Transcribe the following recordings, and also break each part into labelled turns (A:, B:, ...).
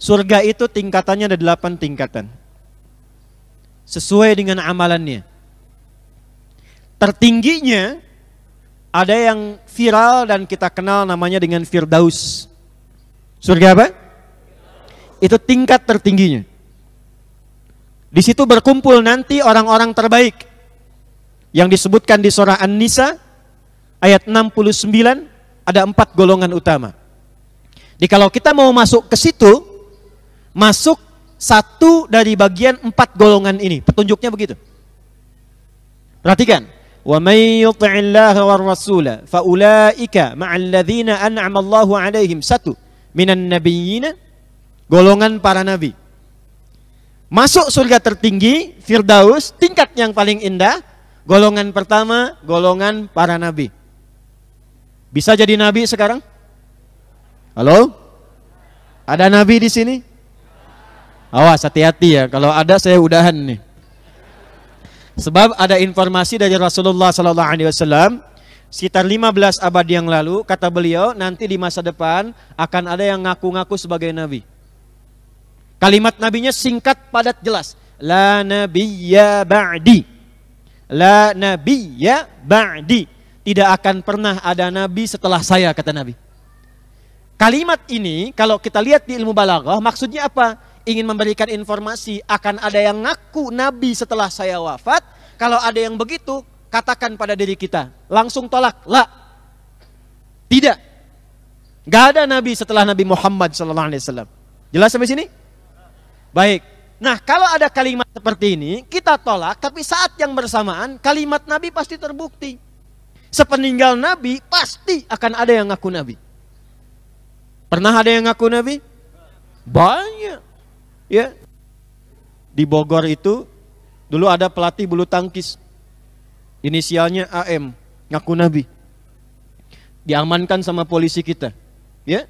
A: Surga itu tingkatannya ada 8 tingkatan. Sesuai dengan amalannya. Tertingginya ada yang viral dan kita kenal namanya dengan Firdaus. Surga apa? Itu tingkat tertingginya. Di situ berkumpul nanti orang-orang terbaik yang disebutkan di surah An-Nisa ayat 69, ada 4 golongan utama. Jadi kalau kita mau masuk ke situ, masuk satu dari bagian 4 golongan ini. Petunjuknya begitu. Perhatikan. Wa may yuti'illaha war rasula fa ulaika ma'al ladzina an'ama Allahu 'alaihim satu minan nabiyyin, golongan para nabi. Masuk surga tertinggi Firdaus, tingkat yang paling indah, golongan pertama, golongan para nabi. Bisa jadi nabi sekarang? Halo? Ada nabi di sini? Awas, hati-hati ya, kalau ada saya udahan nih. Sebab ada informasi dari Rasulullah SAW sekitar 15 abad yang lalu, kata beliau, nanti di masa depan akan ada yang ngaku-ngaku sebagai nabi. Kalimat nabinya singkat, padat, jelas. La nabiyya ba'di. La nabiyya ba'di. Tidak akan pernah ada nabi setelah saya, kata Nabi. Kalimat ini kalau kita lihat di ilmu balaghah, maksudnya apa? Ingin memberikan informasi akan ada yang ngaku nabi setelah saya wafat. Kalau ada yang begitu, katakan pada diri kita, langsung tolak. La, tidak, gak ada nabi setelah Nabi Muhammad SAW. Jelas sampai sini? Baik. Nah, kalau ada kalimat seperti ini, kita tolak. Tapi saat yang bersamaan, kalimat nabi pasti terbukti. Sepeninggal nabi, pasti akan ada yang ngaku nabi. Pernah ada yang ngaku nabi? Banyak. Ya, di Bogor itu dulu ada pelatih bulu tangkis, inisialnya AM, ngaku nabi, diamankan sama polisi kita. Ya,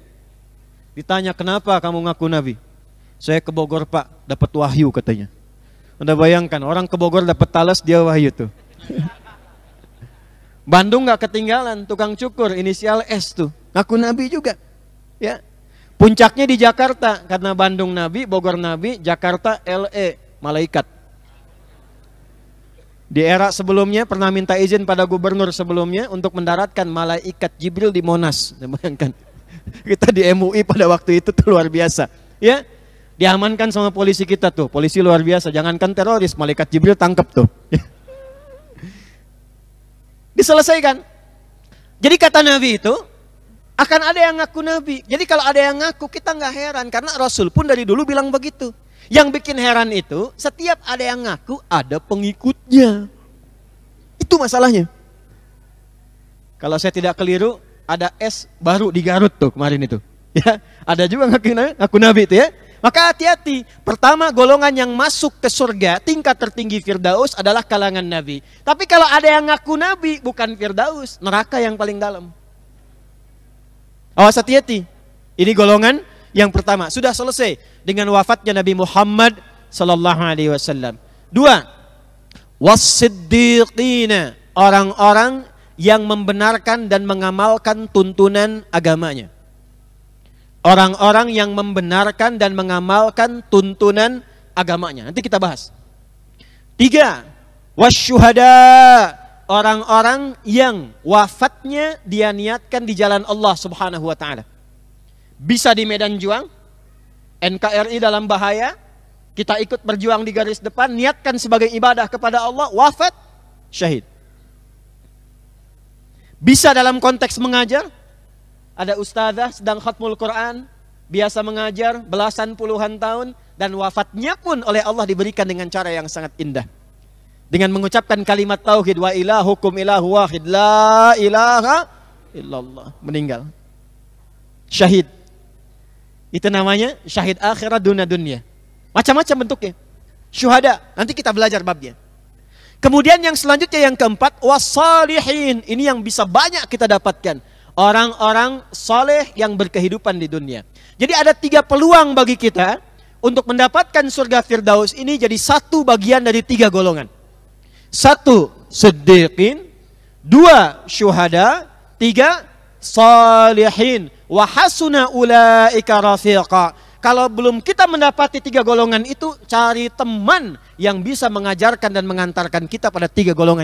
A: ditanya kenapa kamu ngaku nabi? Saya ke Bogor pak, dapat wahyu katanya. Anda bayangkan orang ke Bogor dapat talas, dia wahyu tuh. Bandung nggak ketinggalan, tukang cukur inisial S tuh, ngaku nabi juga. Ya. Puncaknya di Jakarta, karena Bandung nabi, Bogor nabi, Jakarta LE, malaikat. Di era sebelumnya pernah minta izin pada gubernur sebelumnya untuk mendaratkan malaikat Jibril di Monas. Bayangkan, kita di MUI pada waktu itu tuh luar biasa. Ya, diamankan sama polisi kita tuh, polisi luar biasa. Jangankan teroris, malaikat Jibril tangkap tuh. Diselesaikan. Jadi kata Nabi itu, akan ada yang ngaku nabi. Jadi kalau ada yang ngaku, kita nggak heran, karena Rasul pun dari dulu bilang begitu. Yang bikin heran itu, setiap ada yang ngaku, ada pengikutnya. Itu masalahnya. Kalau saya tidak keliru, ada S baru di Garut tuh kemarin itu. Ya, ada juga ngaku nabi itu ya. Maka hati-hati. Pertama, golongan yang masuk ke surga tingkat tertinggi Firdaus adalah kalangan nabi. Tapi kalau ada yang ngaku nabi, bukan Firdaus, neraka yang paling dalam. Awas, hati-hati. Ini golongan yang pertama. Sudah selesai dengan wafatnya Nabi Muhammad sallallahu alaihi wasallam. 2. Was-siddiqina, orang-orang yang membenarkan dan mengamalkan tuntunan agamanya. Orang-orang yang membenarkan dan mengamalkan tuntunan agamanya. Nanti kita bahas. 3. Wasyuhada, orang-orang yang wafatnya dia niatkan di jalan Allah Subhanahu wa taala. Bisa di medan juang, NKRI dalam bahaya, kita ikut berjuang di garis depan, niatkan sebagai ibadah kepada Allah, wafat, syahid. Bisa dalam konteks mengajar, ada ustazah sedang khatmul Quran, biasa mengajar belasan puluhan tahun, dan wafatnya pun oleh Allah diberikan dengan cara yang sangat indah. Dengan mengucapkan kalimat tauhid, wa ilahukum ilahu wahid, la ilaha illallah, meninggal. Syahid. Itu namanya syahid akhirat dunia. Macam-macam bentuknya. Syuhada, nanti kita belajar babnya. Kemudian yang selanjutnya yang keempat, wassalihin. Ini yang bisa banyak kita dapatkan. Orang-orang soleh yang berkehidupan di dunia. Jadi ada 3 peluang bagi kita untuk mendapatkan surga Firdaus ini jadi satu bagian dari 3 golongan. 1. Siddiqin, 2. Syuhada, 3. Salihin. Wa hasuna ulaika rafiqa. kalau belum kita mendapati 3 golongan itu, cari teman yang bisa mengajarkan dan mengantarkan kita pada 3 golongan